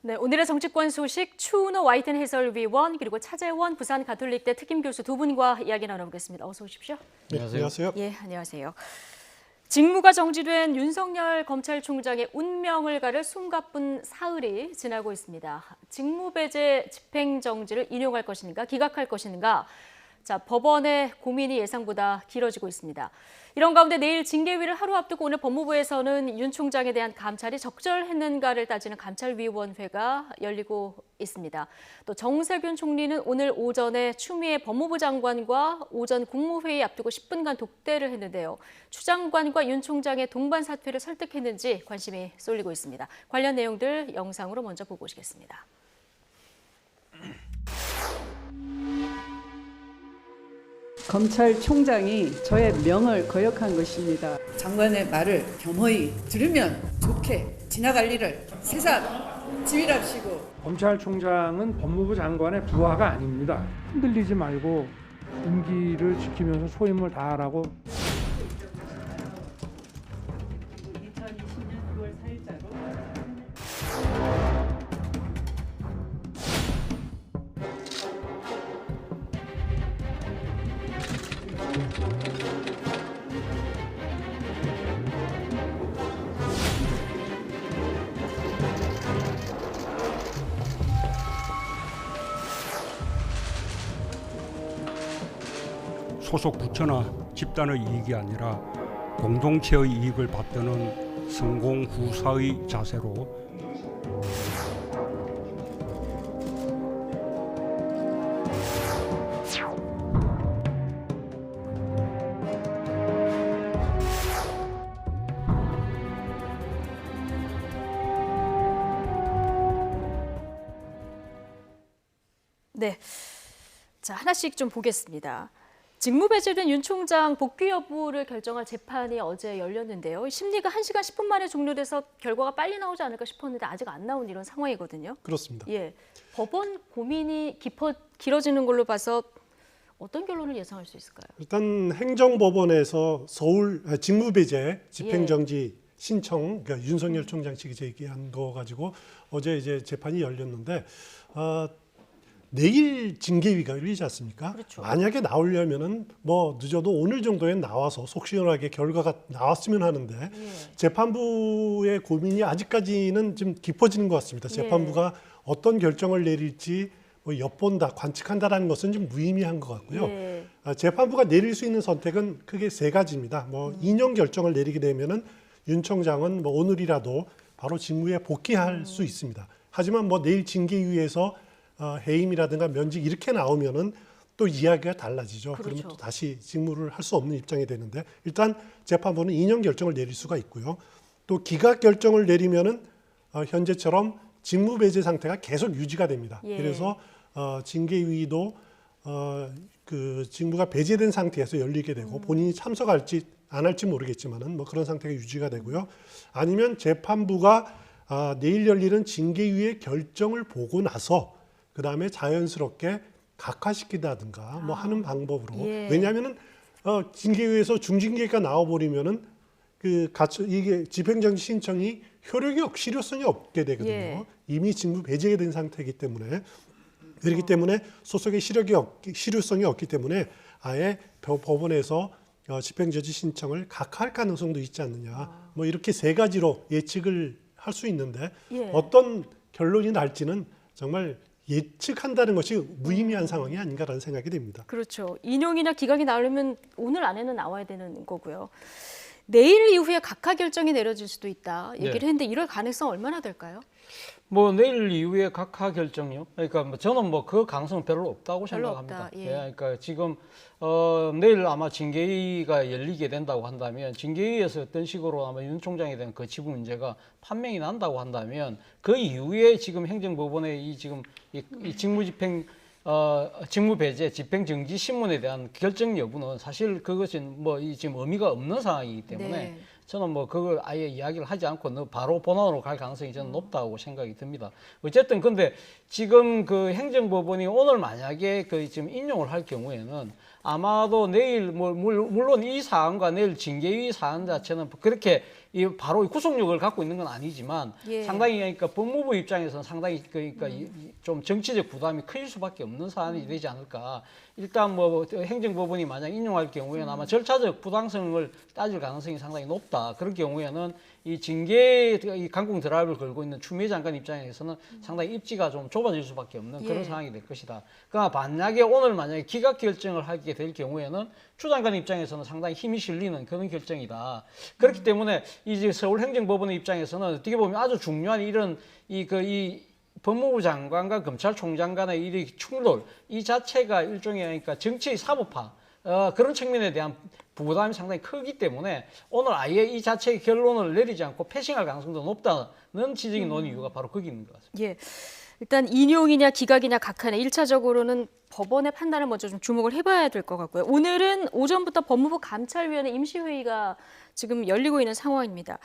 네, 오늘의 정치권 소식 추은호 와이튼 해설위원 그리고 차재원 부산 가톨릭대 특임 교수 두 분과 이야기 나눠보겠습니다. 어서 오십시오. 네, 안녕하세요. 예, 안녕하세요. 직무가 정지된 윤석열 검찰총장의 운명을 가를 숨가쁜 사흘이 지나고 있습니다. 직무배제 집행정지를 인용할 것인가 기각할 것인가 자, 법원의 고민이 예상보다 길어지고 있습니다. 이런 가운데 내일 징계위를 하루 앞두고 오늘 법무부에서는 윤 총장에 대한 감찰이 적절했는가를 따지는 감찰위원회가 열리고 있습니다. 또 정세균 총리는 오늘 오전에 추미애 법무부 장관과 오전 국무회의 앞두고 10분간 독대를 했는데요. 추 장관과 윤 총장의 동반 사퇴를 설득했는지 관심이 쏠리고 있습니다. 관련 내용들 영상으로 먼저 보고 오시겠습니다. 검찰총장이 저의 명을 거역한 것입니다. 장관의 말을 겸허히 들으면 좋게 지나갈 일을 세상 지휘랍시고. 검찰총장은 법무부 장관의 부하가 아닙니다. 흔들리지 말고 임기를 지키면서 소임을 다하라고. 2020년 9월 4일자로 소속 부처나 집단의 이익이 아니라 공동체의 이익을 받드는 성공 후사의 자세로 네, 자 하나씩 좀 보겠습니다. 직무배제된 윤 총장 복귀 여부를 결정할 재판이 어제 열렸는데요. 심리가 1시간 10분 만에 종료돼서 결과가 빨리 나오지 않을까 싶었는데 아직 안 나온 이런 상황이거든요. 그렇습니다. 예, 법원 고민이 길어지는 걸로 봐서 어떤 결론을 예상할 수 있을까요? 일단 행정법원에서 서울 직무배제 집행정지 신청, 그러니까 윤석열 총장 측이 제기한 거 가지고 어제 이제 재판이 열렸는데 내일 징계위가 열리지 않습니까? 그렇죠. 만약에 나오려면은 뭐 늦어도 오늘 정도에 나와서 속 시원하게 결과가 나왔으면 하는데 재판부의 고민이 아직까지는 좀 깊어지는 것 같습니다. 재판부가 어떤 결정을 내릴지 뭐 엿본다, 관측한다라는 것은 좀 무의미한 것 같고요. 재판부가 내릴 수 있는 선택은 크게 세 가지입니다. 뭐 인용 결정을 내리게 되면은 윤 총장은 뭐 오늘이라도 바로 직무에 복귀할 수 있습니다. 하지만 뭐 내일 징계위에서 해임이라든가 면직 이렇게 나오면은 또 이야기가 달라지죠. 그렇죠. 그러면 또 다시 직무를 할 수 없는 입장이 되는데 일단 재판부는 인용 결정을 내릴 수가 있고요. 또 기각 결정을 내리면은 현재처럼 직무 배제 상태가 계속 유지가 됩니다. 그래서 징계위도 그 직무가 배제된 상태에서 열리게 되고 본인이 참석할지 안 할지 모르겠지만은 뭐 그런 상태가 유지가 되고요. 아니면 재판부가 내일 열리는 징계위의 결정을 보고 나서 그 다음에 자연스럽게 각하시키다든가 뭐 하는 방법으로 왜냐하면은 징계위에서 중징계가 나와버리면은 이게 집행정지 신청이 실효성이 없게 되거든요. 이미 직무 배제가 된 상태이기 때문에 그렇기 때문에 소속의 실효성이 없기 때문에 아예 법원에서 집행정지 신청을 각하할 가능성도 있지 않느냐. 뭐 이렇게 세 가지로 예측을 할 수 있는데 어떤 결론이 날지는 정말 예측한다는 것이 무의미한 상황이 아닌가라는 생각이 듭니다. 그렇죠. 인용이나 기각이 나오려면 오늘 안에는 나와야 되는 거고요. 내일 이후에 각하 결정이 내려질 수도 있다 얘기를 했는데 이럴 가능성 얼마나 될까요? 뭐 내일 이후에 각하 결정요. 그러니까 뭐 저는 뭐 그 가능성 별로 없다고 생각합니다. 없다. 그러니까 지금 내일 아마 징계위가 열리게 된다고 한다면 징계위에서 어떤 식으로 아마 윤 총장에 대한 그 지분 문제가 판명이 난다고 한다면 그 이후에 지금 행정법원의 이 지금 이 직무집행 직무배제 집행정지 신문에 대한 결정 여부는 사실 그것은 뭐 지금 의미가 없는 상황이기 때문에 저는 뭐 그걸 아예 이야기를 하지 않고 바로 본안으로 갈 가능성이 저는 높다고 생각이 듭니다. 어쨌든 근데 지금 그 행정법원이 오늘 만약에 그 지금 인용을 할 경우에는 아마도 내일 물론 이 사안과 내일 징계위 사안 자체는 그렇게 바로 구속력을 갖고 있는 건 아니지만 예. 상당히 그러니까 법무부 입장에서는 상당히 그러니까 좀 정치적 부담이 클 수밖에 없는 사안이 되지 않을까. 일단 뭐 행정법원이 만약 인용할 경우에는 아마 절차적 부당성을 따질 가능성이 상당히 높다. 그런 경우에는 이 징계 이 강공 드라이브를 걸고 있는 추미애 장관 입장에서는 상당히 입지가 좀 좁아질 수밖에 없는 그런 예. 상황이 될 것이다. 그러나 만약에 오늘 만약에 기각 결정을 하게 될 경우에는 추 장관 입장에서는 상당히 힘이 실리는 그런 결정이다. 그렇기 때문에 이제 서울행정법원의 입장에서는 어떻게 보면 아주 중요한 이런 이 법무부 장관과 검찰총장 간의 이 충돌 이 자체가 일종의 그러니까 정치 사법화 그런 측면에 대한 부담이 상당히 크기 때문에 오늘 아예 이 자체의 결론을 내리지 않고 패싱할 가능성도 높다는 지적이 나온 이유가 바로 거기 있는 것 같습니다. 예. 일단 인용이냐 기각이냐 각하네. 1차적으로는 법원의 판단을 먼저 좀 주목을 해봐야 될 것 같고요. 오늘은 오전부터 법무부 감찰위원회 임시회의가 지금 열리고 있는 상황입니다.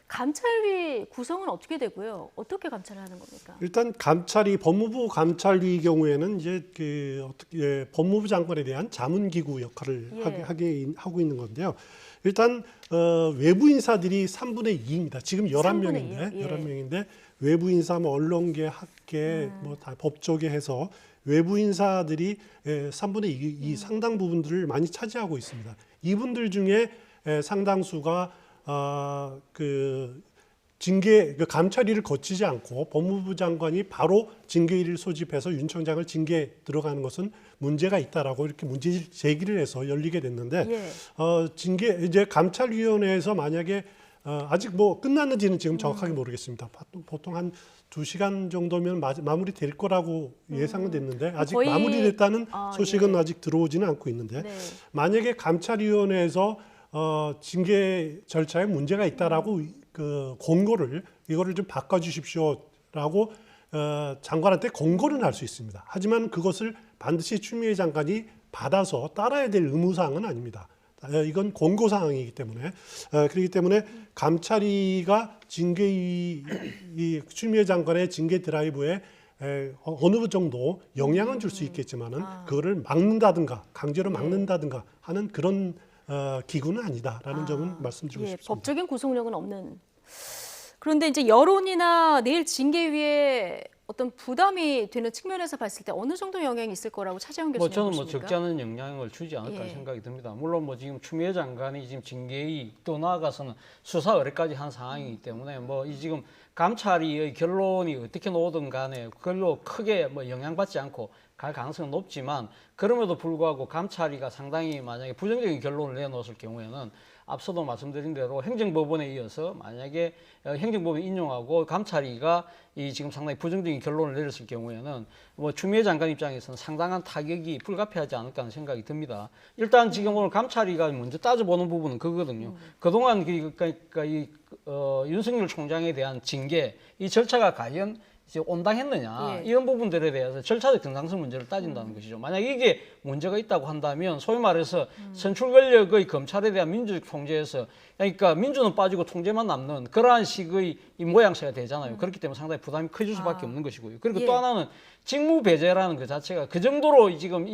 감찰위 구성은 어떻게 되고요? 어떻게 감찰을 하는 겁니까? 일단 감찰이 법무부 감찰위 경우에는 이제 어떻게 법무부 장관에 대한 자문기구 역할을 예. 하고 있는 건데요. 일단 외부 인사들이 3분의 2입니다. 지금 11명인데 예. 11명인데 외부 인사 뭐 언론계, 학계 뭐 다 법조계 해서 외부 인사들이 3분의 2 상당 부분들을 많이 차지하고 있습니다. 이분들 중에 상당수가 징계 감찰위를 거치지 않고 법무부 장관이 바로 징계위를 소집해서 윤 청장을 징계에 들어가는 것은 문제가 있다라고 이렇게 문제 제기를 해서 열리게 됐는데 예. 이제 감찰위원회에서 만약에 아직 뭐 끝났는지는 지금 정확하게 모르겠습니다. 보통 한 2시간 정도면 마무리 될 거라고 예상은 됐는데 아직 거의- 마무리됐다는 소식은 예. 아직 들어오지는 않고 있는데 네. 만약에 감찰위원회에서 징계 절차에 문제가 있다라고 이거를 좀 바꿔주십시오라고 장관한테 공고는 할 수 있습니다. 하지만 그것을 반드시 추미애 장관이 받아서 따라야 될 의무사항은 아닙니다. 이건 공고사항이기 때문에 그렇기 때문에 감찰위가 징계위 이 추미애 장관의 징계 드라이브에 어느 정도 영향은 줄 수 있겠지만은 그거를 막는다든가 강제로 막는다든가 하는 그런 기구는 아니다라는 점은 말씀드리고 예, 싶습니다. 법적인 구속력은 없는. 그런데 이제 여론이나 내일 징계위에 어떤 부담이 되는 측면에서 봤을 때 어느 정도 영향이 있을 거라고 차재원 교수님 저는 보십니까? 적지 않은 영향을 주지 않을까 예. 생각이 듭니다. 물론 지금 추미애 장관이 지금 징계위 또 나아가서는 수사 의뢰까지 한 상황이기 때문에 이 지금 감찰위의 결론이 어떻게 나오든 간에 그걸로 크게 영향받지 않고 갈 가능성은 높지만 그럼에도 불구하고 감찰위가 상당히 만약에 부정적인 결론을 내놓았을 경우에는 앞서도 말씀드린 대로 행정법원에 이어서 만약에 행정법원 인용하고 감찰위가 지금 상당히 부정적인 결론을 내렸을 경우에는 추미애 장관 입장에서는 상당한 타격이 불가피하지 않을까 하는 생각이 듭니다. 일단 지금 오늘 감찰위가 먼저 따져보는 부분은 그거거든요. 그동안 윤석열 총장에 대한 징계 이 절차가 과연 이제 온당했느냐 예. 이런 부분들에 대해서 절차적 정당성 문제를 따진다는 것이죠. 만약 이게 문제가 있다고 한다면 소위 말해서 선출 권력의 검찰에 대한 민주적 통제에서 그러니까 민주는 빠지고 통제만 남는 그러한 식의 이 모양새가 되잖아요. 그렇기 때문에 상당히 부담이 커질 수밖에 없는 것이고요. 그리고 예. 또 하나는 직무 배제라는 그 자체가 그 정도로 지금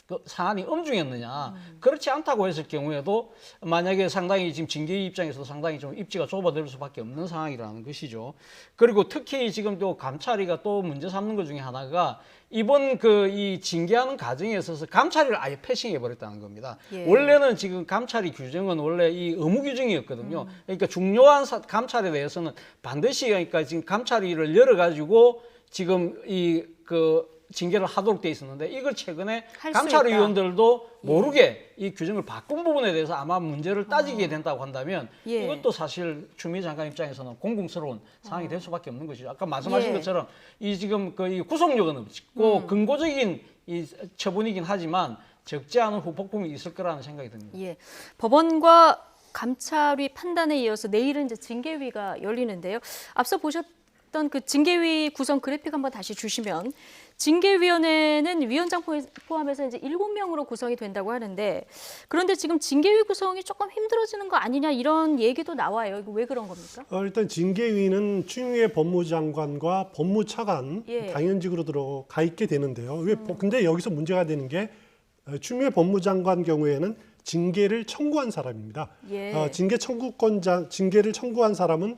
그 사안이 엄중했느냐 그렇지 않다고 했을 경우에도 만약에 상당히 지금 징계위 입장에서도 상당히 좀 입지가 좁아들 수밖에 없는 상황이라는 것이죠. 그리고 특히 지금 또 감찰위가 또 문제 삼는 것 중에 하나가 이번 이 징계하는 과정에 있어서 감찰위를 아예 패싱해 버렸다는 겁니다. 예. 원래는 지금 감찰위 규정은 원래 이 의무 규정이었거든요. 그러니까 중요한 감찰에 대해서는 반드시 그러니까 지금 감찰위를 열어 가지고 지금 징계를 하도록 돼 있었는데 이걸 최근에 할수 감찰위원들도 모르게 이 규정을 바꾼 부분에 대해서 아마 문제를 따지게 된다고 한다면 예. 이것도 사실 추미애 장관 입장에서는 공공스러운 상황이 될 수밖에 없는 것이죠. 아까 말씀하신 예. 것처럼 이 지금 이 구속력은 없고 근거적인 이 처분이긴 하지만 적지 않은 후폭풍이 있을 거라는 생각이 듭니다. 예, 법원과 감찰위 판단에 이어서 내일은 이제 징계위가 열리는데요. 앞서 보셨던 그 징계위 구성 그래픽 한번 다시 주시면 징계위원회는 위원장 포함해서 이제 7명으로 구성이 된다고 하는데 그런데 지금 징계위 구성이 조금 힘들어지는 거 아니냐 이런 얘기도 나와요. 이거 왜 그런 겁니까? 일단 징계위는 추미애 법무장관과 법무차관 예. 당연직으로 들어가 있게 되는데요. 근데 여기서 문제가 되는 게 추미애 법무장관 경우에는 징계를 청구한 사람입니다. 예. 징계를 청구한 사람은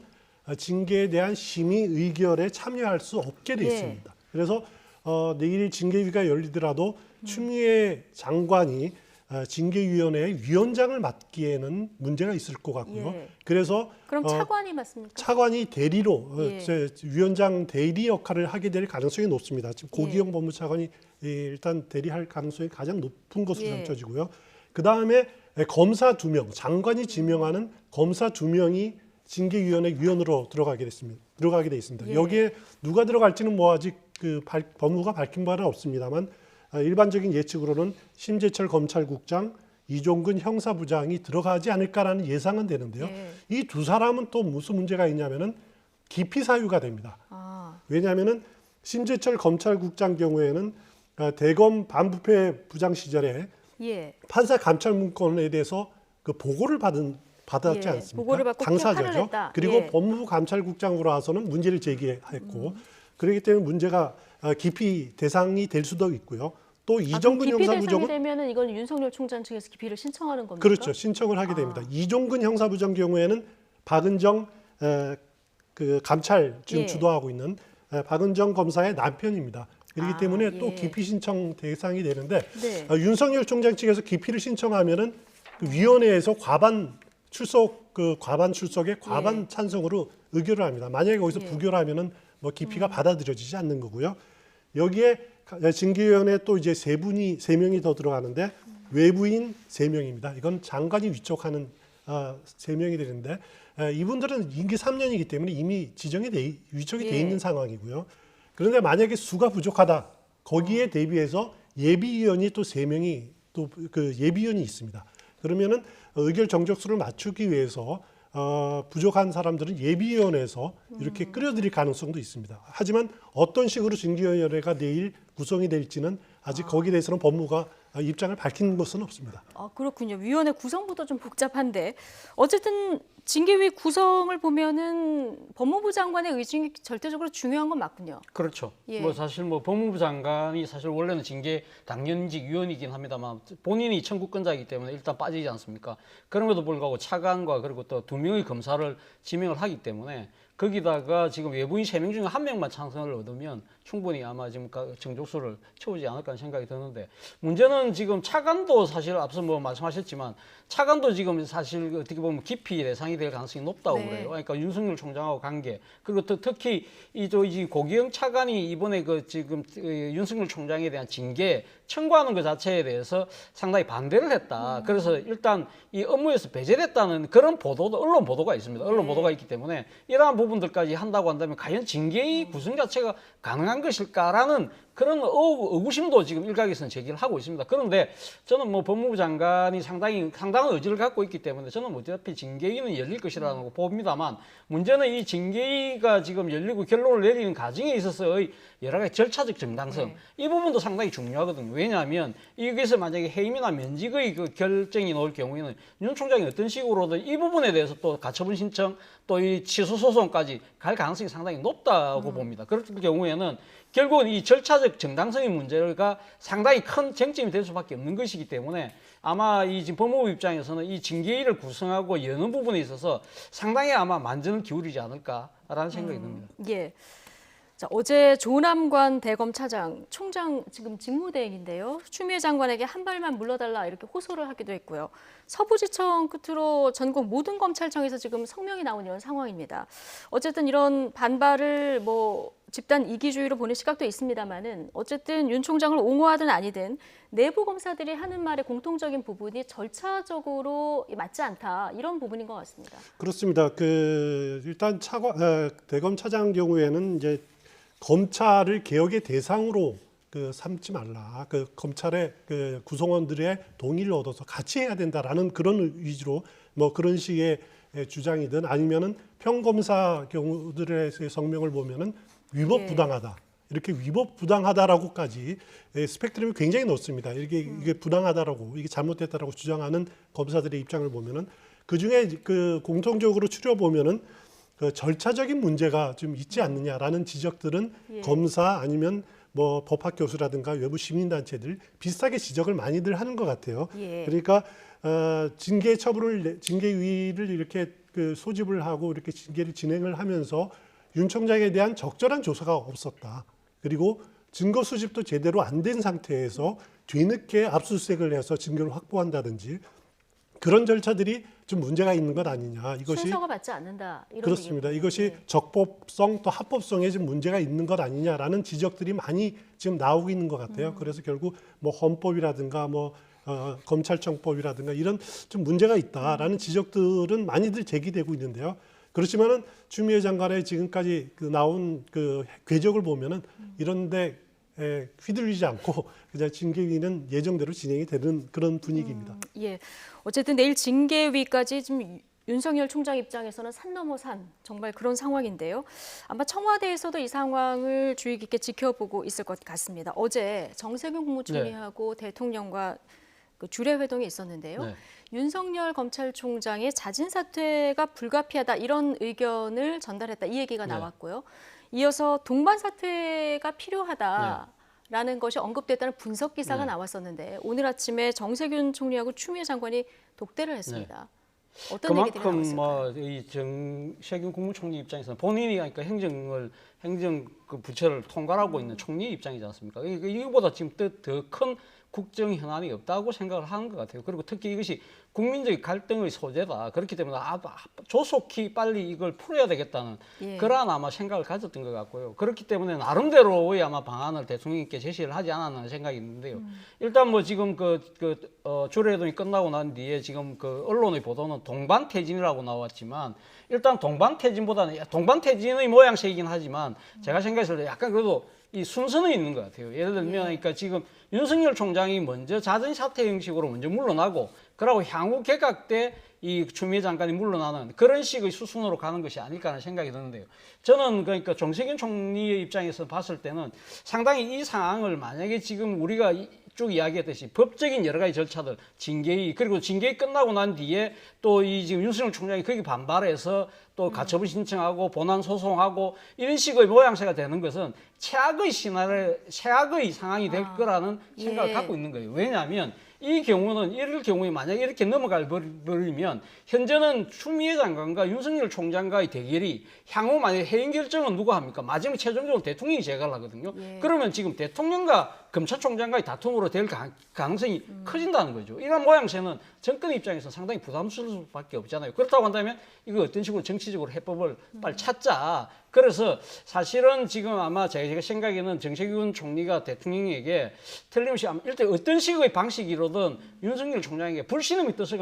징계에 대한 심의 의결에 참여할 수 없게 돼 예. 있습니다. 그래서 내일 징계위가 열리더라도 추미애 장관이 징계위원회의 위원장을 맡기에는 문제가 있을 것 같고요. 예. 그래서 그럼 차관이 맞습니까? 차관이 대리로 예. 위원장 대리 역할을 하게 될 가능성이 높습니다. 지금 고기영 예. 법무차관이 일단 대리할 가능성이 가장 높은 것으로 예. 점쳐지고요. 그 다음에 검사 2명, 장관이 지명하는 검사 2명이 징계위원회 위원으로 들어가게 돼 있습니다. 예. 여기에 누가 들어갈지는 뭐 아직 법무부가 밝힌 바는 없습니다만 일반적인 예측으로는 심재철 검찰국장, 이종근 형사부장이 들어가지 않을까라는 예상은 되는데요. 예. 이 두 사람은 또 무슨 문제가 있냐면은 기피 사유가 됩니다. 아, 왜냐하면은 심재철 검찰국장 경우에는 대검 반부패 부장 시절에 예. 판사 감찰 문건에 대해서 그 보고를 받았지 예, 않습니까? 보고를 받고 당사자죠. 평가를 했다. 그리고 예. 법무부 감찰국장으로 와서는 문제를 제기했고 그렇기 때문에 문제가 기피 대상이 될 수도 있고요. 또 이종근 기피 대상이 형사부장은 되면은 이건 윤석열 총장 측에서 기피를 신청하는 겁니까? 그렇죠. 신청을 하게 됩니다. 이종근 형사부장 경우에는 박은정 그 감찰 지금 예. 주도하고 있는 박은정 검사의 남편입니다. 그렇기 때문에 또 예. 기피 신청 대상이 되는데 네. 윤석열 총장 측에서 기피를 신청하면은 그 위원회에서 과반 출석에 과반 예. 찬성으로 의결을 합니다. 만약에 거기서 예. 부결하면은 뭐 기피가 받아들여지지 않는 거고요. 여기에 징계위원회 또 이제 세 명이 더 들어가는데 외부인 3명입니다. 이건 장관이 위촉하는 3명이 되는데 이분들은 임기 3년이기 때문에 이미 위촉이 예. 돼 있는 상황이고요. 그런데 만약에 수가 부족하다. 거기에 대비해서 예비위원이 또 3명이 또 그 예비위원이 있습니다. 그러면은 의결 정족수를 맞추기 위해서 부족한 사람들은 예비위원회에서 이렇게 끌어들일 가능성도 있습니다. 하지만 어떤 식으로 징계위원회가 내일 구성이 될지는 아직 거기에 대해서는 법무가 입장을 밝힌 것은 없습니다. 아, 그렇군요. 위원회 구성부터 좀 복잡한데 어쨌든 징계위 구성을 보면은 법무부 장관의 의중이 절대적으로 중요한 건 맞군요. 그렇죠. 예. 뭐 사실 뭐 법무부 장관이 사실 원래는 징계 당연직 위원이긴 합니다만 본인이 청구권자이기 때문에 일단 빠지지 않습니까? 그럼에도 불구하고 차관과 그리고 또 2명의 검사를 지명을 하기 때문에 거기다가 지금 외부인 3명 중에 1명만 찬성을 얻으면 충분히 아마 지금 정족수를 채우지 않을까 하는 생각이 드는데 문제는 지금 차관도 사실 앞서 뭐 말씀하셨지만 차관도 지금 사실 어떻게 보면 기피 대상이 될 가능성이 높다고 네. 그래요. 그러니까 윤석열 총장하고 관계 그리고 또 특히 이 고기영 차관이 이번에 지금 윤석열 총장에 대한 징계 청구하는 것 자체에 대해서 상당히 반대를 했다. 그래서 일단 이 업무에서 배제됐다는 그런 언론 보도가 있습니다. 언론 보도가 있기 때문에 이러한 부분들까지 한다고 한다면 과연 징계의 구성 자체가 가능한 것일까라는 그런 의구심도 지금 일각에서는 제기를 하고 있습니다. 그런데 저는 뭐 법무부 장관이 상당한 의지를 갖고 있기 때문에 저는 어차피 징계위는 열릴 것이라고 봅니다만 문제는 이 징계위가 지금 열리고 결론을 내리는 과정에 있어서의 여러 가지 절차적 정당성 이 부분도 상당히 중요하거든요. 왜냐하면 여기서 만약에 해임이나 면직의 그 결정이 나올 경우에는 윤 총장이 어떤 식으로든 이 부분에 대해서 또 가처분 신청 또 이 취소 소송까지 갈 가능성이 상당히 높다고 봅니다. 그럴 경우에는 결국은 이 절차적 정당성의 문제가 상당히 큰 쟁점이 될 수밖에 없는 것이기 때문에 아마 이 지금 법무부 입장에서는 이 징계위를 구성하고 여는 부분에 있어서 상당히 아마 만전을 기울이지 않을까라는 생각이 듭니다. 예. 자, 어제 조남관 대검 차장, 총장 지금 직무대행인데요. 추미애 장관에게 한 발만 물러달라 이렇게 호소를 하기도 했고요. 서부지청 끝으로 전국 모든 검찰청에서 지금 성명이 나온 이런 상황입니다. 어쨌든 이런 반발을 뭐 집단 이기주의로 보는 시각도 있습니다만은 어쨌든 윤 총장을 옹호하든 아니든 내부 검사들이 하는 말의 공통적인 부분이 절차적으로 맞지 않다 이런 부분인 것 같습니다. 그렇습니다. 일단 대검 차장 경우에는 이제 검찰을 개혁의 대상으로 삼지 말라. 검찰의 구성원들의 동의를 얻어서 같이 해야 된다라는 그런 위주로 뭐 그런 식의 주장이든 아니면은 평검사 경우들의 성명을 보면은 위법 부당하다. 이렇게 위법 부당하다라고까지 스펙트럼이 굉장히 넓습니다. 이게 부당하다라고 이게 잘못됐다라고 주장하는 검사들의 입장을 보면은 그 중에 공통적으로 추려 보면은 절차적인 문제가 좀 있지 않느냐라는 지적들은 검사 아니면 뭐 법학 교수라든가 외부 시민단체들 비슷하게 지적을 많이들 하는 것 같아요. 예. 그러니까 징계위를 이렇게 그 소집을 하고 이렇게 징계를 진행을 하면서 윤 총장에 대한 적절한 조사가 없었다. 그리고 증거 수집도 제대로 안 된 상태에서 뒤늦게 압수수색을 해서 증거를 확보한다든지 그런 절차들이 좀 문제가 있는 것 아니냐. 이것이 순서가 맞지 않는다. 이런 그렇습니다. 얘기군요. 이것이 예. 적법성 또 합법성에 좀 문제가 있는 것 아니냐라는 지적들이 많이 지금 나오고 있는 것 같아요. 그래서 결국 뭐 헌법이라든가 뭐 검찰청법이라든가 이런 좀 문제가 있다라는 지적들은 많이들 제기되고 있는데요. 그렇지만은 추미애 장관의 지금까지 그 나온 그 궤적을 보면은 이런데 휘둘리지 않고 그냥 징계위는 예정대로 진행이 되는 그런 분위기입니다. 예. 어쨌든 내일 징계위까지 지금 윤석열 총장 입장에서는 산 넘어 산 정말 그런 상황인데요. 아마 청와대에서도 이 상황을 주의 깊게 지켜보고 있을 것 같습니다. 어제 정세균 국무총리하고 대통령과 그 주례 회동이 있었는데요. 네. 윤석열 검찰총장의 자진 사퇴가 불가피하다 이런 의견을 전달했다 이 얘기가 네. 나왔고요. 이어서 동반 사퇴가 필요하다라는 것이 언급됐다는 분석 기사가 네. 나왔었는데 오늘 아침에 정세균 총리하고 추미애 장관이 독대를 했습니다. 어떤 얘기들이 그만큼 나왔을까요? 뭐이 정세균 국무총리 입장에서는 본인이 그러니까 행정 그 부처를 통괄하고 있는 총리 입장이지 않습니까? 이거보다 지금 더 큰 국정 현안이 없다고 생각을 하는 것 같아요. 그리고 특히 이것이 국민적 갈등의 소재다. 그렇기 때문에 조속히 빨리 이걸 풀어야 되겠다는 예. 그러한 아마 생각을 가졌던 것 같고요. 그렇기 때문에 나름대로의 아마 방안을 대통령님께 제시를 하지 않았나 생각이 있는데요. 일단 뭐 지금 주례회동이 끝나고 난 뒤에 지금 그 언론의 보도는 동반퇴진이라고 나왔지만 일단 동반퇴진보다는 동반퇴진의 모양새이긴 하지만 제가 생각했을 때 약간 그래도 이 순서는 있는 것 같아요. 예를 들면 그러니까 지금 윤석열 총장이 먼저 자진 사퇴 형식으로 먼저 물러나고 그러고 향후 개각 때 이 추미애 장관이 물러나는 그런 식의 수순으로 가는 것이 아닐까 하는 생각이 드는데요. 저는 그러니까 정세균 총리의 입장에서 봤을 때는 상당히 이 상황을 만약에 지금 우리가 쭉 이야기했듯이 법적인 여러 가지 절차들, 징계위 그리고 징계위 끝나고 난 뒤에 또 이 지금 윤석열 총장이 거기 반발해서 또 가처분 신청하고 본안 소송하고 이런 식의 모양새가 되는 것은 최악의 상황이 될 거라는 생각을 예. 갖고 있는 거예요. 왜냐하면 이 경우는 이럴 경우에 만약에 이렇게 넘어가 버리면 현재는 추미애 장관과 윤석열 총장과의 대결이 향후 만약에 해임 결정은 누가 합니까? 마지막에 최종적으로 대통령이 제거를 하거든요. 예. 그러면 지금 대통령과 검찰총장과의 다툼으로 될 가능성이 커진다는 거죠. 이런 모양새는 정권 입장에서 상당히 부담스러울 수밖에 없잖아요. 그렇다고 한다면 이거 어떤 식으로 정치적으로 해법을 빨리 찾자. 그래서 사실은 지금 아마 제가 생각에는 정세균 총리가 대통령에게 틀림없이 일단 어떤 식의 방식이로든 윤석열 총장에게 불신임의 뜻을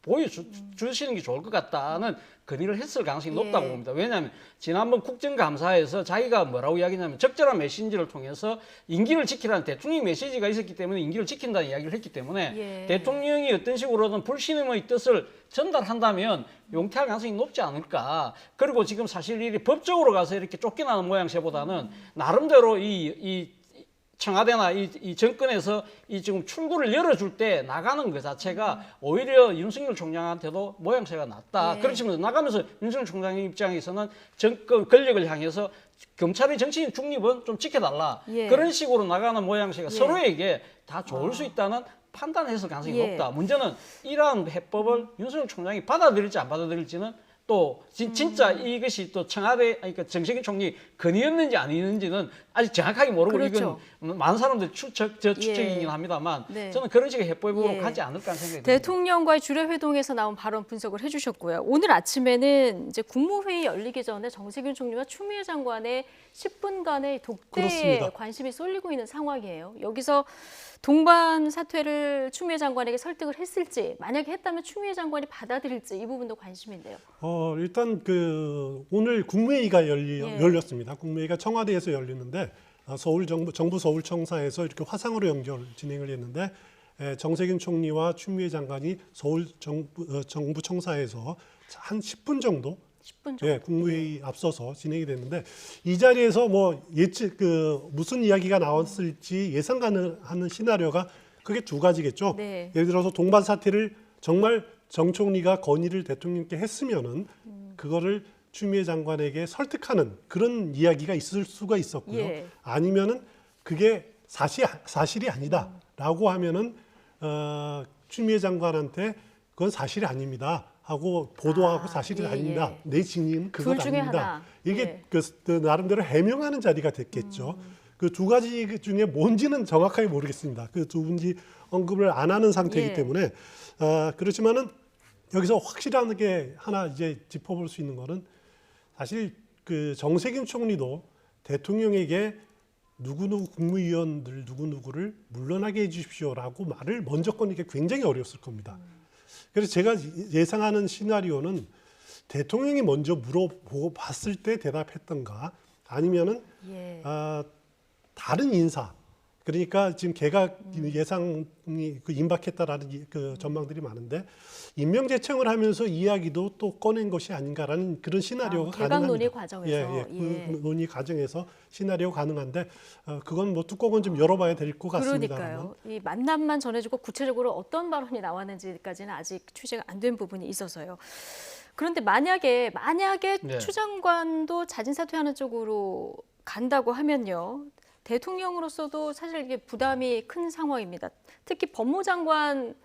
보여주시는 게 좋을 것 같다는 건의를 했을 가능성이 높다고 봅니다. 왜냐하면 지난번 국정감사에서 자기가 뭐라고 이야기냐면 적절한 메시지를 통해서 임기를 지키라는 대통령 메시지가 있었기 때문에 임기를 지킨다는 이야기를 했기 때문에 예. 대통령이 어떤 식으로든 불신임의 뜻을 전달한다면 용퇴할 가능성이 높지 않을까. 그리고 지금 사실 이 법적으로 가서 이렇게 쫓겨나는 모양새보다는 나름대로 이 청와대나 이 정권에서 이 지금 출구를 열어줄 때 나가는 것 자체가 오히려 윤석열 총장한테도 모양새가 낫다. 예. 그렇지만 나가면서 윤석열 총장의 입장에서는 정권 권력을 향해서 검찰의 정치인 중립은 좀 지켜달라. 예. 그런 식으로 나가는 모양새가 예. 서로에게 다 좋을 수 있다는 판단했을 가능성이 예. 높다. 문제는 이러한 해법을 윤석열 총장이 받아들일지 안 받아들일지는 또 진짜 이것이 또 청와대 그러니까 정세균 총리 건의였는지 아니었는지는 아직 정확하게 모르고 그렇죠. 이건 많은 사람들 추측이긴 예. 합니다만 네. 저는 그런 식의 해법으로 예. 가지 않을까 하는 생각이 듭니다. 대통령과의 주례 회동에서 나온 발언 분석을 해주셨고요. 오늘 아침에는 이제 국무회의 열리기 전에 정세균 총리와 추미애 장관의 10분간의 독대에 그렇습니다. 관심이 쏠리고 있는 상황이에요. 여기서 동반 사퇴를 추미애 장관에게 설득을 했을지, 만약에 했다면 추미애 장관이 받아들일지 이 부분도 관심인데요. 일단 오늘 국무회의가 예. 열렸습니다. 국무회의가 청와대에서 열리는데 정부 서울청사에서 이렇게 화상으로 진행을 했는데 정세균 총리와 추미애 장관이 서울 정부 청사에서 한 10분 정도 10분 정도. 예, 국무회의 앞서서 진행이 됐는데 이 자리에서 뭐 예측 무슨 이야기가 나왔을지 예상 가능한 시나리오가 크게 두 가지겠죠. 네. 예를 들어서 동반 사퇴를 정말 정 총리가 건의를 대통령께 했으면은 그거를 추미애 장관에게 설득하는 그런 이야기가 있을 수가 있었고요. 예. 아니면은 그게 사실이 아니다라고 하면은 추미애 장관한테 그건 사실이 아닙니다 하고 보도하고 사실이 예, 아닙니다. 예. 내 증인은 그것 둘 중에 아닙니다. 하나. 이게 예. 그 나름대로 해명하는 자리가 됐겠죠. 그 두 가지 중에 뭔지는 정확하게 모르겠습니다. 그 두 분이 언급을 안 하는 상태이기 예. 때문에 그렇지만은 여기서 확실하게 하나 이제 짚어볼 수 있는 거는 사실 그 정세균 총리도 대통령에게 누구누구 국무위원들 누구누구를 물러나게 해주십시오라고 말을 먼저 꺼내기 굉장히 어려웠을 겁니다. 그래서 제가 예상하는 시나리오는 대통령이 먼저 물어보고 봤을 때 대답했던가 아니면은 예. 다른 인사 그러니까 지금 개각 예상이 그 임박했다라는 그 전망들이 많은데 임명 제청을 하면서 이야기도 또 꺼낸 것이 아닌가라는 그런 시나리오가 개각 가능합니다. 논의 과정에서. 그 논의 과정에서 시나리오 가능한데 그건 뭐 뚜껑은 좀 열어봐야 될 것 같습니다. 그러니까요. 이 만남만 전해주고 구체적으로 어떤 발언이 나왔는지까지는 아직 취재가 안 된 부분이 있어서요. 그런데 만약에 네. 추 장관도 자진 사퇴하는 쪽으로 간다고 하면요. 대통령으로서도 사실 이게 부담이 큰 상황입니다. 특히 법무장관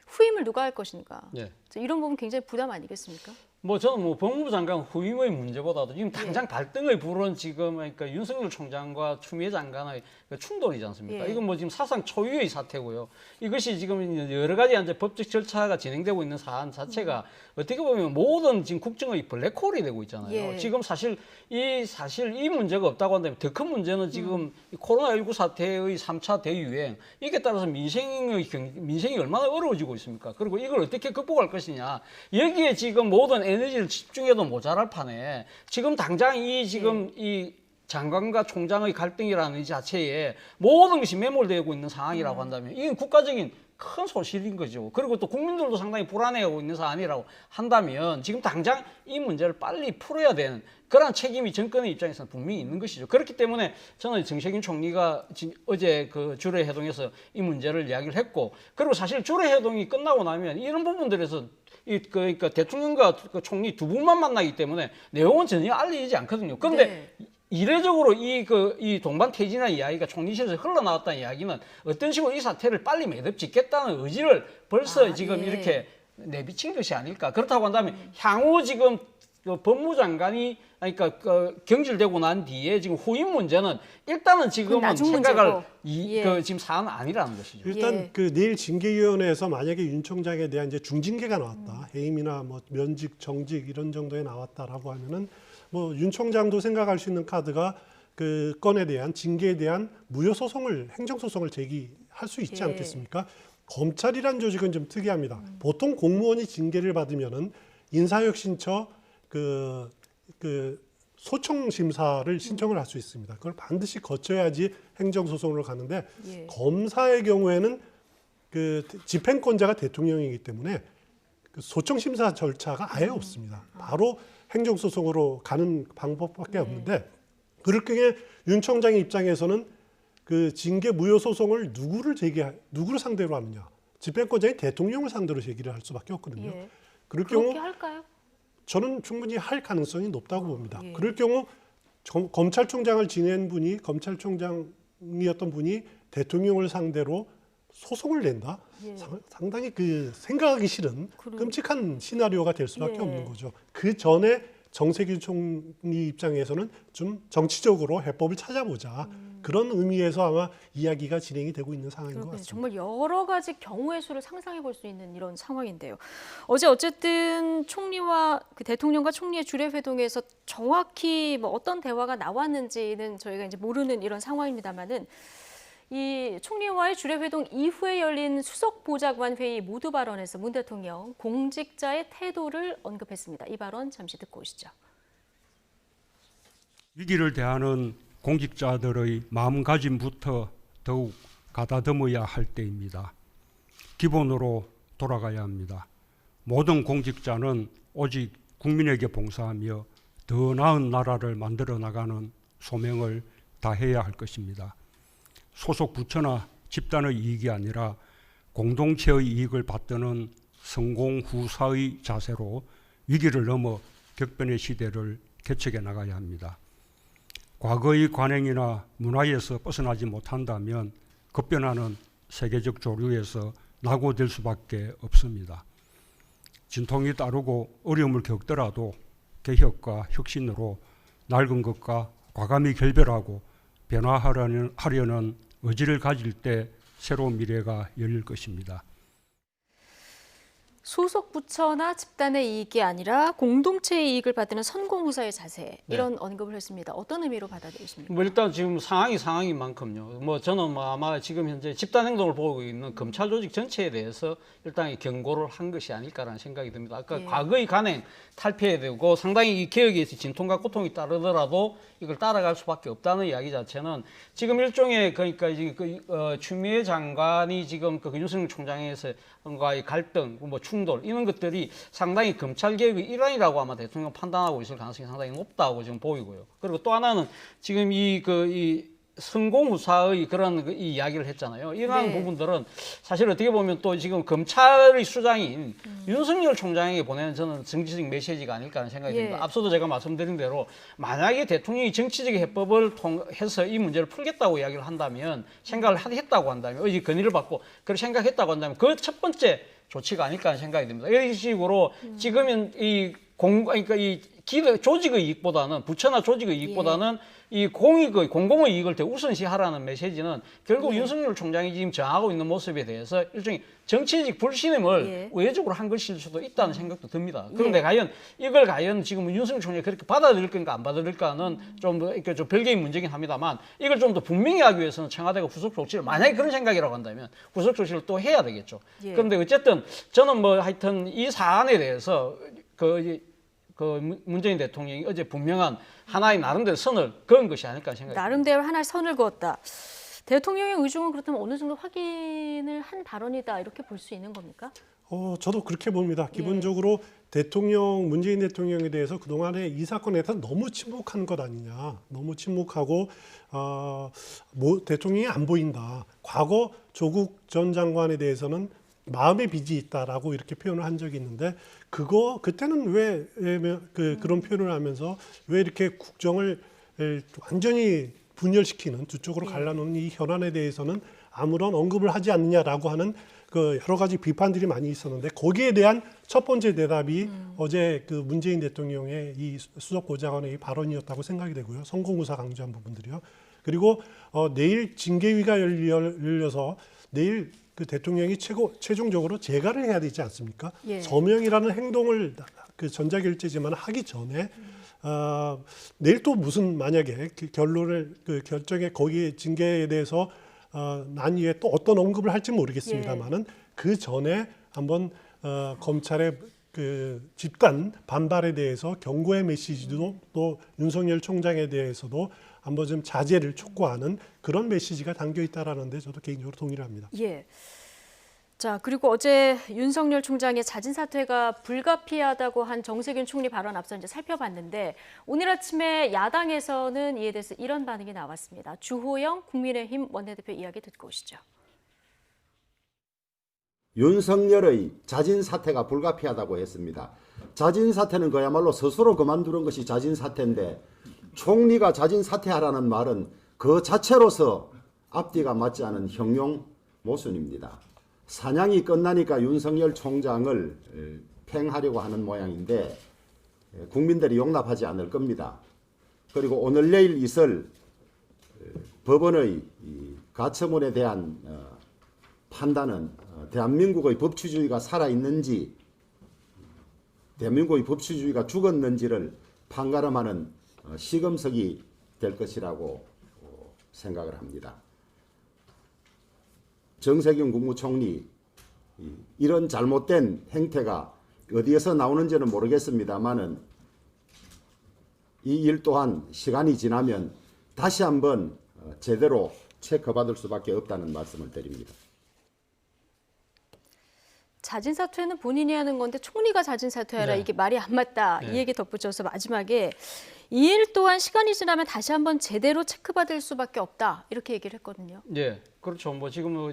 후임을 누가 할 것인가. 네. 이런 부분 굉장히 부담 아니겠습니까? 뭐 저는 뭐 법무부 장관 후임의 문제보다도 지금 당장 예. 발등을 부른 지금 그러니까 윤석열 총장과 추미애 장관의 그 충돌이지 않습니까? 예. 이건 뭐 지금 사상 초유의 사태고요. 이것이 지금 여러 가지 이제 법적 절차가 진행되고 있는 사안 자체가 어떻게 보면 모든 지금 국정의 블랙홀이 되고 있잖아요. 예. 지금 사실 이 문제가 없다고 한다면 더 큰 문제는 지금 이 코로나19 사태의 3차 대유행 이게 따라서 민생이 얼마나 어려워지고 있습니까? 그리고 이걸 어떻게 극복할 것이냐. 여기에 지금 모든 에너지를 집중해도 모자랄 판에 지금 당장 이 장관과 총장의 갈등이라는 이 자체에 모든 것이 매몰되고 있는 상황이라고 한다면 이건 국가적인 큰 소실인 거죠. 그리고 또 국민들도 상당히 불안해하고 있는 사안이라고 한다면 지금 당장 이 문제를 빨리 풀어야 되는 그런 책임이 정권의 입장에서는 분명히 있는 것이죠. 그렇기 때문에 저는 정세균 총리가 어제 그 주례 회동에서 이 문제를 이야기를 했고 그리고 사실 주례 회동이 끝나고 나면 이런 부분들에서 그러니까 대통령과 그 총리 두 분만 만나기 때문에 내용은 전혀 알려지지 않거든요. 그런데 네. 이례적으로 이 동반 퇴진이라는 이야기가 총리실에서 흘러나왔다는 이야기는 어떤 식으로 이 사태를 빨리 매듭짓겠다는 의지를 벌써 지금 예. 이렇게 내비친 것이 아닐까. 그렇다고 한다면 향후 지금 그 법무장관이 그러니까 경질되고 난 뒤에 지금 후임 문제는 일단은 지금은 나중 생각할 문제고. 예. 지금 사안은 아니라는 것이죠. 일단 예. 그 내일 징계위원회에서 만약에 윤 총장에 대한 이제 중징계가 나왔다, 해임이나 뭐 면직, 정직 이런 정도에 나왔다라고 하면은 뭐 윤 총장도 생각할 수 있는 카드가 그 건에 대한 징계에 대한 무효 소송을 행정 소송을 제기할 수 있지 예. 않겠습니까? 검찰이란 조직은 좀 특이합니다. 보통 공무원이 징계를 받으면은 인사혁신처 그 소청 심사를 신청을 할 수 있습니다. 그걸 반드시 거쳐야지 행정 소송으로 가는데 예. 검사의 경우에는 그 집행권자가 대통령이기 때문에 그 소청 심사 절차가 아예 없습니다. 바로 행정 소송으로 가는 방법밖에 없는데 그럴 경우에 윤 총장의 입장에서는 그 징계 무효 소송을 누구를 상대로 하느냐? 집행권자인 대통령을 상대로 제기를 할 수밖에 없거든요. 예. 그럴 그렇게 경우 할까요? 저는 충분히 할 가능성이 높다고 봅니다. 예. 그럴 경우 검찰총장을 지낸 분이 검찰총장이었던 분이 대통령을 상대로 소송을 낸다. 예. 상당히 그 생각하기 싫은 끔찍한 시나리오가 될 수밖에 예. 없는 거죠. 그 전에 정세균 총리 입장에서는 좀 정치적으로 해법을 찾아보자. 그런 의미에서 아마 이야기가 진행이 되고 있는 상황인 것 그렇군요. 같습니다. 정말 여러 가지 경우의 수를 상상해 볼 수 있는 이런 상황인데요. 어쨌든 총리와 그 대통령과 총리의 주례 회동에서 정확히 뭐 어떤 대화가 나왔는지는 저희가 이제 모르는 이런 상황입니다만은 이 총리와의 주례 회동 이후에 열린 수석 보좌관 회의 모두 발언에서 문 대통령 공직자의 태도를 언급했습니다. 이 발언 잠시 듣고 오시죠. 위기를 대하는 공직자들의 마음가짐부터 더욱 가다듬어야 할 때입니다. 기본으로 돌아가야 합니다. 모든 공직자는 오직 국민에게 봉사하며 더 나은 나라를 만들어 나가는 소명을 다해야 할 것입니다. 소속 부처나 집단의 이익이 아니라 공동체의 이익을 받드는 성공후사의 자세로 위기를 넘어 격변의 시대를 개척해 나가야 합니다. 과거의 관행이나 문화에서 벗어나지 못한다면 급변하는 세계적 조류에서 낙오될 수밖에 없습니다. 진통이 따르고 어려움을 겪더라도 개혁과 혁신으로 낡은 것과 과감히 결별하고 변화하려는 의지를 가질 때 새로운 미래가 열릴 것입니다. 소속 부처나 집단의 이익이 아니라 공동체의 이익을 받드는 선공후사의 자세 이런 언급을 했습니다. 어떤 의미로 받아들이십니까? 뭐 일단 지금 상황인 만큼요. 뭐 저는 뭐 아마 지금 현재 집단 행동을 보고 있는 검찰 조직 전체에 대해서 일단 이 경고를 한 것이 아닐까라는 생각이 듭니다. 아까 예. 과거의 관행 탈피해야 되고 상당히 이 개혁에 의해서 진통과 고통이 따르더라도 이걸 따라갈 수밖에 없다는 이야기 자체는 지금 일종의 그러니까 이제 추미애 장관이 지금 그 윤석열 총장에서과의 갈등, 뭐 충돌 이런 것들이 상당히 검찰 개혁의 일환이라고 아마 대통령 판단하고 있을 가능성이 상당히 높다고 지금 보이고요. 그리고 또 하나는 지금 이 성공후사의 그런 이 이야기를 했잖아요. 이러한 네. 부분들은 사실 어떻게 보면 또 지금 검찰의 수장인 윤석열 총장에게 보내는 저는 정치적 메시지가 아닐까 하는 생각이 듭니다. 예. 앞서도 제가 말씀드린 대로 만약에 대통령이 정치적 해법을 통해서 이 문제를 풀겠다고 이야기를 한다면 생각을 했다고 한다면 이 건의를 받고 그렇게 생각했다고 한다면 그 첫 번째 조치가 아닐까 하는 생각이 듭니다. 이런 식으로 지금은 그러니까 이 조직의 이익보다는 부처나 조직의 이익보다는 이 공공의 이익을 더 우선시하라는 메시지는 결국 윤석열 총장이 지금 정하고 있는 모습에 대해서 일종의 정치적 불신임을 우회적으로 한 것일 수도 있다는 생각도 듭니다. 그런데 과연 지금 윤석열 총장이 그렇게 받아들일 건가 안 받아들일까는 좀 별개의 문제긴 합니다만 이걸 좀 더 분명히 하기 위해서는 청와대가 구속 조치를 만약에 그런 생각이라고 한다면 구속 조치를 또 해야 되겠죠. 그런데 어쨌든 저는 뭐 하여튼 이 사안에 대해서 문재인 대통령이 어제 분명한 하나의 나름대로 선을 그은 것이 아닐까 생각합니다. 나름대로 하나의 선을 그었다. 대통령의 의중은 그렇다면 어느 정도 확인을 한 발언이다 이렇게 볼 수 있는 겁니까? 저도 그렇게 봅니다. 기본적으로 문재인 대통령에 대해서 그동안에 이 사건에 대해서 너무 침묵한 것 아니냐. 너무 침묵하고 대통령이 안 보인다. 과거 조국 전 장관에 대해서는 마음의 빚이 있다라고 이렇게 표현을 한 적이 있는데 그때는 왜 그런 표현을 하면서 왜 이렇게 국정을 완전히 분열시키는 두 쪽으로 갈라놓는 이 현안에 대해서는 아무런 언급을 하지 않느냐라고 하는 그 여러 가지 비판들이 많이 있었는데 거기에 대한 첫 번째 대답이 어제 그 문재인 대통령의 이 수석보좌관의 이 발언이었다고 생각이 되고요. 성공후사 강조한 부분들이요. 그리고 내일 징계위가 열려서 내일 그 대통령이 최종적으로 재가를 해야 되지 않습니까? 예. 서명이라는 행동을 그 전자결제지만 하기 전에 내일 또 무슨 만약에 결정에 거기에 징계에 대해서 난 이후에 또 어떤 언급을 할지 모르겠습니다만은 그 전에 한번 검찰의 그 집단 반발에 대해서 경고의 메시지도 또 윤석열 총장에 대해서도 한번 좀 자제를 촉구하는 그런 메시지가 담겨 있다라는데 저도 개인적으로 동의를 합니다. 예. 자, 그리고 어제 윤석열 총장의 자진 사퇴가 불가피하다고 한 정세균 총리 발언 앞서 이제 살펴봤는데 오늘 아침에 야당에서는 이에 대해서 이런 반응이 나왔습니다. 주호영 국민의힘 원내대표 이야기 듣고 오시죠. 윤석열의 자진 사퇴가 불가피하다고 했습니다. 자진 사퇴는 그야말로 스스로 그만두는 것이 자진 사퇴인데 총리가 자진 사퇴하라는 말은 그 자체로서 앞뒤가 맞지 않은 형용 모순입니다. 사냥이 끝나니까 윤석열 총장을 팽하려고 하는 모양인데 국민들이 용납하지 않을 겁니다. 그리고 오늘 내일 있을 법원의 가처분에 대한 판단은 대한민국의 법치주의가 살아있는지 대한민국의 법치주의가 죽었는지를 판가름하는 시금석이 될 것이라고 생각을 합니다. 정세균 국무총리 이런 잘못된 행태가 어디에서 나오는지는 모르겠습니다만은 이 일 또한 시간이 지나면 다시 한번 제대로 체크받을 수밖에 없다는 말씀을 드립니다. 자진 사퇴는 본인이 하는 건데 총리가 자진 사퇴하라 이게 말이 안 맞다 이 얘기 덧붙여서 마지막에 이 일 또한 시간이 지나면 다시 한번 제대로 체크받을 수밖에 없다 이렇게 얘기를 했거든요. 예, 그렇죠. 뭐 지금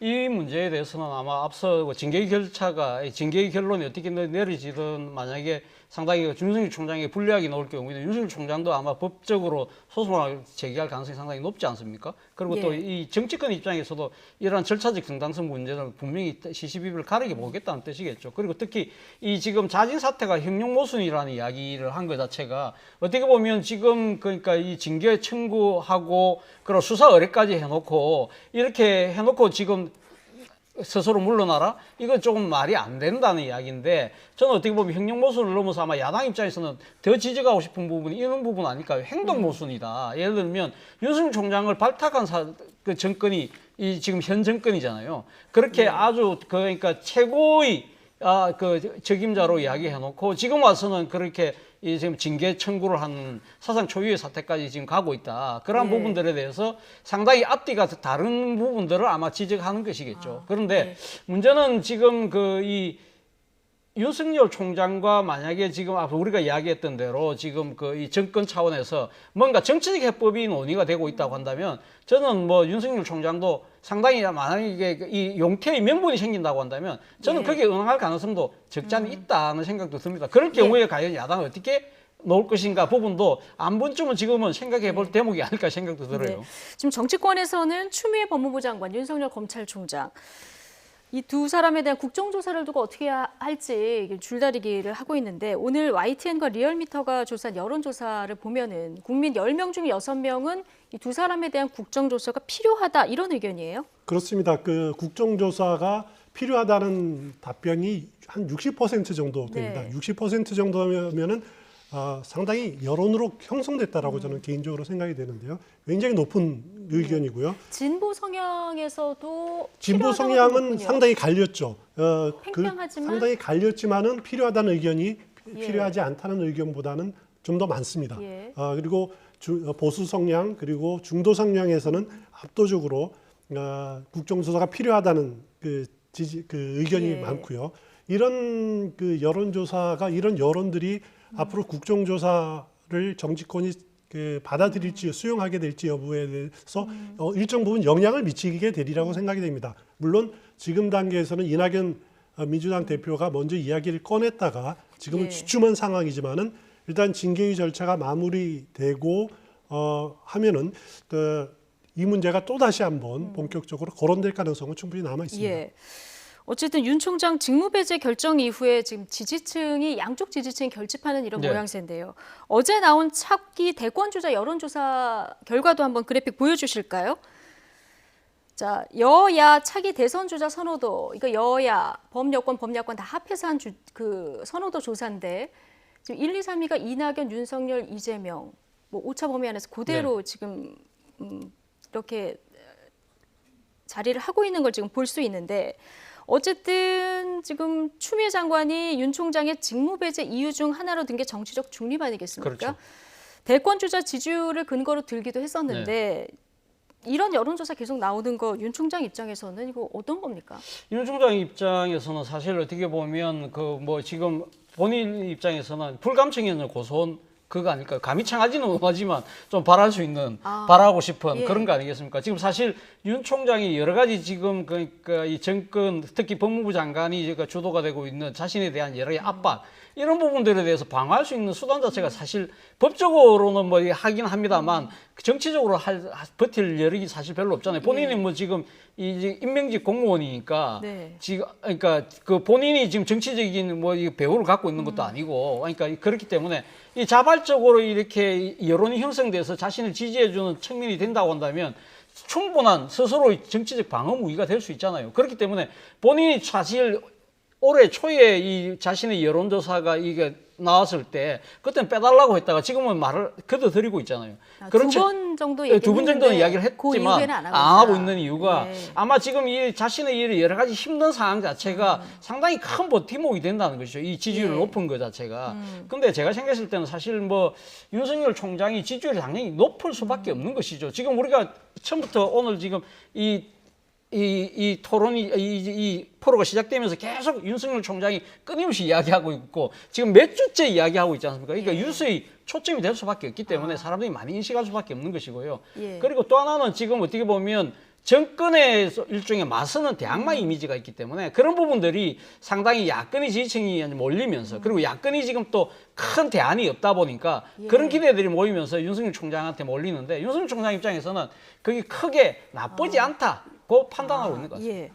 이 문제에 대해서는 아마 앞서 징계의 결론이 어떻게 내려지든 만약에 상당히 윤석열 총장에게 불리하게 나올 경우에는 윤석열 총장도 아마 법적으로 소송을 제기할 가능성이 상당히 높지 않습니까? 그리고 예. 또 이 정치권 입장에서도 이러한 절차적 정당성 문제를 분명히 시시비비를 가리게 보겠다는 뜻이겠죠. 그리고 특히 이 지금 자진 사퇴가 형용 모순이라는 이야기를 한 것 자체가 어떻게 보면 지금 그러니까 이 징계 청구하고 그리고 수사 의뢰까지 해놓고 이렇게 해놓고 지금 스스로 물러나라? 이건 조금 말이 안 된다는 이야기인데 저는 어떻게 보면 형용 모순을 넘어서 아마 야당 입장에서는 더 지적하고 싶은 부분이 이런 부분 아닐까요? 행동 모순이다. 예를 들면 윤석열 총장을 발탁한 그 정권이 이 지금 현 정권이잖아요. 그렇게 아주 그러니까 최고의 그 적임자로 이야기해놓고 지금 와서는 그렇게 이 지금 징계 청구를 하는 사상 초유의 사태까지 지금 가고 있다. 그러한 예. 부분들에 대해서 상당히 앞뒤가 다른 부분들을 아마 지적하는 것이겠죠. 그런데 문제는 지금 그 이 윤석열 총장과 만약에 지금 앞서 우리가 이야기했던 대로 지금 그 이 정권 차원에서 뭔가 정치적 해법이 논의가 되고 있다고 한다면 저는 뭐 윤석열 총장도 상당히 만약에 이 용태의 명분이 생긴다고 한다면 저는 예. 거기에 응할 가능성도 적지 않게 있다는 생각도 듭니다. 그럴 경우에 과연 야당은 어떻게 놓을 것인가 부분도 한 번쯤은 지금은 생각해 볼 대목이 아닐까 생각도 들어요. 네. 지금 정치권에서는 추미애 법무부 장관, 윤석열 검찰총장 이 두 사람에 대한 국정조사를 두고 어떻게 할지 줄다리기를 하고 있는데 오늘 YTN과 리얼미터가 조사한 여론조사를 보면은 국민 10명 중 6명은 이 두 사람에 대한 국정조사가 필요하다 이런 의견이에요. 그렇습니다. 그 국정조사가 필요하다는 답변이 한 60% 정도 됩니다. 네. 60% 정도면은 상당히 여론으로 형성됐다라고 저는 개인적으로 생각이 되는데요. 굉장히 높은 의견이고요. 진보 성향에서도 진보 필요하다고 성향은 보는군요. 상당히 갈렸죠. 팽팽하지만? 상당히 갈렸지만은 필요하다는 의견이 예. 필요하지 않다는 의견보다는 좀 더 많습니다. 예. 그리고 보수 성향 그리고 중도 성향에서는 압도적으로 국정조사가 필요하다는 그 의견이 예. 많고요. 이런 그 여론조사가 이런 여론들이 앞으로 국정조사를 정치권이 받아들일지 수용하게 될지 여부에 대해서 일정 부분 영향을 미치게 되리라고 생각이 됩니다. 물론 지금 단계에서는 이낙연 민주당 대표가 먼저 이야기를 꺼냈다가 지금은 예. 주춤한 상황이지만은 일단 징계위 절차가 마무리되고 하면은 이 문제가 또 다시 한번 본격적으로 거론될 가능성은 충분히 남아 있습니다. 예. 어쨌든 윤 총장 직무배제 결정 이후에 지금 지지층이 양쪽 지지층이 결집하는 이런 네. 모양새인데요. 어제 나온 차기 대권주자 여론조사 결과도 한번 그래픽 보여주실까요? 자, 여야 차기 대선 주자 선호도 이거 여야 범여권 범야권 다 합해서 한 그 선호도 조사인데 지금 1, 2, 3위가 이낙연, 윤석열, 이재명 뭐 오차 범위 안에서 그대로 지금 이렇게 자리를 하고 있는 걸 지금 볼 수 있는데 어쨌든 지금 추미애 장관이 윤 총장의 직무배제 이유 중 하나로 든 게 정치적 중립 아니겠습니까? 그렇죠. 대권 주자 지지율을 근거로 들기도 했었는데 이런 여론조사 계속 나오는 거 윤 총장 입장에서는 이거 어떤 겁니까? 윤 총장 입장에서는 사실 어떻게 보면 그 뭐 지금 본인 입장에서는 불감청에 있는 고소한 그거 아닐까요? 감히 청하지는 못하지만 좀 바랄 수 있는 바라고 싶은 예. 그런 거 아니겠습니까? 지금 사실 윤 총장이 여러 가지 지금 그러니까 이 정권 특히 법무부 장관이 주도가 되고 있는 자신에 대한 여러 가지 압박 이런 부분들에 대해서 방어할 수 있는 수단 자체가 사실 법적으로는 뭐 하긴 합니다만 정치적으로 버틸 여력이 사실 별로 없잖아요. 본인이 뭐 지금 이 임명직 공무원이니까 네. 지금 그러니까 그 본인이 지금 정치적인 뭐 이 배우를 갖고 있는 것도 아니고 그러니까 그렇기 때문에 이 자발적으로 이렇게 여론이 형성돼서 자신을 지지해주는 측면이 된다고 한다면 충분한 스스로의 정치적 방어 무기가 될 수 있잖아요. 그렇기 때문에 본인이 사실 올해 초에 이 자신의 여론조사가 이게 나왔을 때 그때는 빼달라고 했다가 지금은 말을 걷어들이고 있잖아요. 두 번 정도 두 번 정도는 이야기를 그 했지만 이후에는 안 하고 있는 이유가 네. 아마 지금 이 자신의 이 여러 가지 힘든 상황 자체가 상당히 큰 버팀목이 된다는 것이죠. 이 지지율을 예. 높은 것 자체가. 근데 제가 생각했을 때는 사실 뭐 윤석열 총장이 지지율이 당연히 높을 수밖에 없는 것이죠. 지금 우리가 처음부터 오늘 지금 이 토론이 이 포로가 시작되면서 계속 윤석열 총장이 끊임없이 이야기하고 있고 지금 몇 주째 이야기하고 있지 않습니까? 그러니까 뉴스의 초점이 될 수밖에 없기 때문에 사람들이 많이 인식할 수밖에 없는 것이고요. 예. 그리고 또 하나는 지금 어떻게 보면 정권의 일종의 맞서는 대항마 이미지가 있기 때문에 그런 부분들이 상당히 야권의 지지층이 몰리면서 그리고 야권이 지금 또 큰 대안이 없다 보니까 그런 기대들이 모이면서 윤석열 총장한테 몰리는데 윤석열 총장 입장에서는 그게 크게 나쁘지 않다고 판단하고 있는 것 같습니다. 예.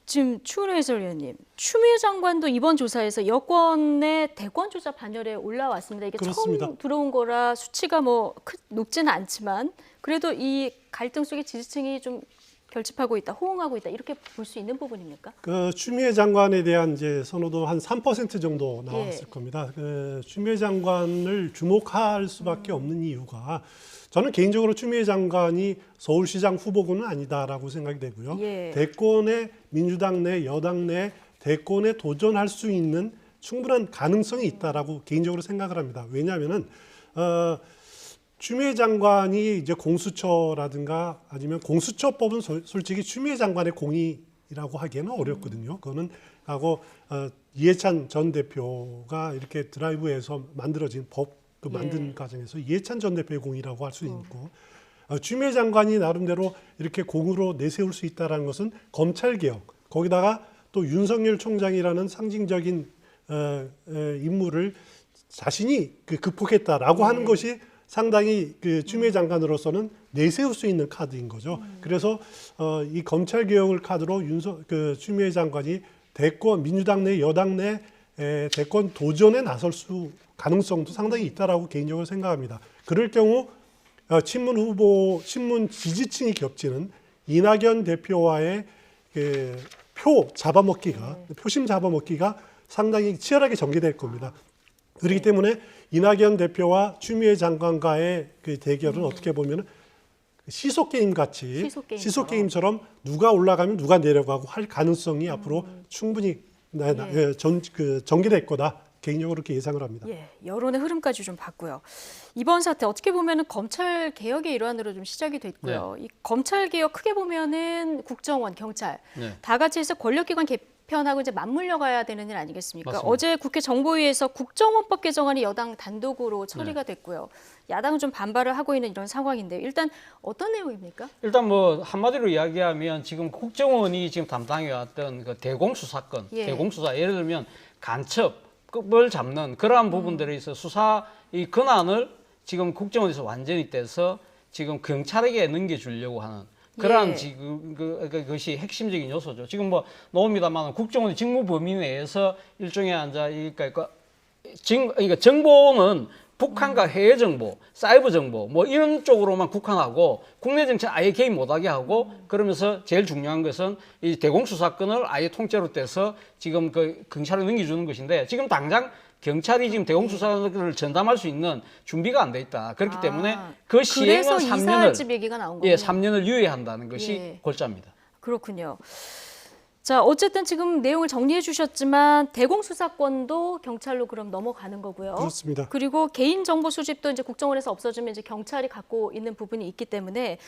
지금 추은호 해설위원님, 추미애 장관도 이번 조사에서 여권의 대권 주자 반열에 올라왔습니다. 이게 그렇습니다. 처음 들어온 거라 수치가 뭐 높지는 않지만 그래도 이 갈등 속에 지지층이 좀 결집하고 있다, 호응하고 있다 이렇게 볼 수 있는 부분입니까? 그 추미애 장관에 대한 이제 선호도 한 3% 정도 나왔을 겁니다. 그 추미애 장관을 주목할 수밖에 없는 이유가 저는 개인적으로 추미애 장관이 서울시장 후보군은 아니다라고 생각이 되고요. 예. 대권의 민주당 내 여당 내 대권에 도전할 수 있는 충분한 가능성이 있다라고 개인적으로 생각을 합니다. 왜냐하면은 추미애 장관이 이제 공수처라든가 아니면 공수처법은 솔직히 추미애 장관의 공이라고 하기에는 어렵거든요. 그거는 하고 이해찬 전 대표가 이렇게 드라이브에서 만들어진 법 그 만든 과정에서 이해찬 전 대표의 공이라고 할 수 있고 추미애 장관이 나름대로 이렇게 공으로 내세울 수 있다는 것은 검찰개혁 거기다가 또 윤석열 총장이라는 상징적인 인물을 자신이 극복했다라고 하는 것이 상당히 그 추미애 장관으로서는 내세울 수 있는 카드인 거죠. 그래서 이 검찰 개혁을 카드로 추미애 장관이 대권 민주당 내 여당 내 대권 도전에 나설 가능성도 상당히 있다라고 개인적으로 생각합니다. 그럴 경우 친문 지지층이 겹치는 이낙연 대표와의 표 잡아먹기가 표심 잡아먹기가 상당히 치열하게 전개될 겁니다. 그렇기 때문에 이낙연 대표와 추미애 장관과의 그 대결은 어떻게 보면 시소 게임 같이 시소 게임처럼 누가 올라가면 누가 내려가고 할 가능성이 앞으로 충분히 전개될 거다. 개인적으로 그렇게 예상을 합니다. 예, 여론의 흐름까지 좀 봤고요. 이번 사태 어떻게 보면은 검찰 개혁의 일환으로 좀 시작이 됐고요. 이 검찰 개혁 크게 보면은 국정원, 경찰 다 같이 해서 권력기관 개편하고 이제 맞물려 가야 되는 일 아니겠습니까? 맞습니다. 어제 국회 정보위에서 국정원법 개정안이 여당 단독으로 처리가 됐고요. 야당은 좀 반발을 하고 있는 이런 상황인데요. 일단 어떤 내용입니까? 일단 뭐 한마디로 이야기하면 지금 국정원이 지금 담당해왔던 그 대공수사권, 대공수사 예를 들면 간첩을 잡는 그러한 부분들에 있어 수사의 권한을 지금 국정원에서 완전히 떼서 지금 경찰에게 넘겨주려고 하는 그러한 지금 그것이 핵심적인 요소죠. 지금 뭐 나옵니다만 국정원의 직무 범위 내에서 일종의 그러니까 정보는 북한과 해외 정보, 사이버 정보 뭐 이런 쪽으로만 국한하고 국내 정치 아예 개입 못하게 하고 그러면서 제일 중요한 것은 이 대공수사권을 아예 통째로 떼서 지금 그 경찰에 넘겨주는 것인데 지금 당장 경찰이 지금 대공수사를 전담할 수 있는 준비가 안 돼 있다. 그렇기 때문에 그 시행은 3년을 얘기가 나온 거군요. 3년을 유예한다는 것이 골자입니다. 그렇군요. 자, 어쨌든 지금 내용을 정리해 주셨지만 대공수사권도 경찰로 그럼 넘어가는 거고요. 그렇습니다. 그리고 개인정보 수집도 이제 국정원에서 없어지면 이제 경찰이 갖고 있는 부분이 있기 때문에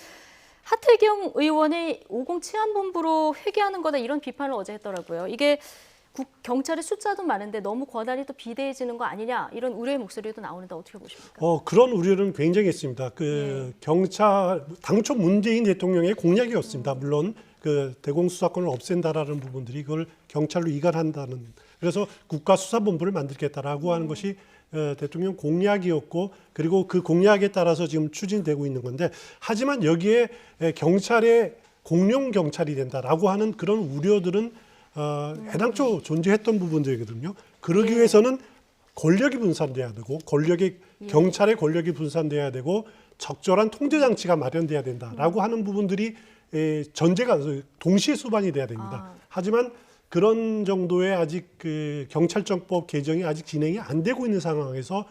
하태경 의원의 50 치안본부로 회귀하는 거다 이런 비판을 어제 했더라고요. 이게 경찰의 숫자도 많은데 너무 권한이 또 비대해지는 거 아니냐 이런 우려의 목소리도 나오는데 어떻게 보십니까? 그런 우려는 굉장히 있습니다. 경찰 당초 문재인 대통령의 공약이었습니다. 물론 그 대공수사권을 없앤다라는 부분들이 그걸 경찰로 이관한다는 그래서 국가수사본부를 만들겠다라고 하는 것이 대통령 공약이었고 그리고 그 공약에 따라서 지금 추진되고 있는 건데 하지만 여기에 경찰의 공룡 경찰이 된다라고 하는 그런 우려들은 해당초 존재했던 부분들이거든요. 그러기 위해서는 권력이 분산돼야 되고 경찰의 권력이 분산돼야 되고 적절한 통제 장치가 마련돼야 된다라고 하는 부분들이 전제가 동시에 수반이 돼야 됩니다. 하지만 그런 정도의 아직 그 경찰정법 개정이 아직 진행이 안 되고 있는 상황에서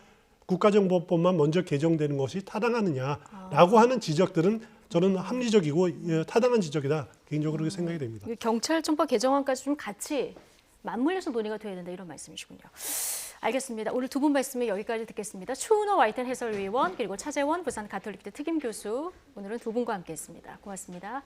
국가정보법만 먼저 개정되는 것이 타당하느냐라고 하는 지적들은 저는 합리적이고 타당한 지적이다 개인적으로 그렇게 생각이 됩니다. 경찰청법 개정안까지 좀 같이 맞물려서 논의가 돼야 된다 이런 말씀이시군요. 알겠습니다. 오늘 두 분 말씀을 여기까지 듣겠습니다. 추은호 와이튼 해설위원 그리고 차재원 부산 가톨릭대 특임교수 오늘은 두 분과 함께했습니다. 고맙습니다.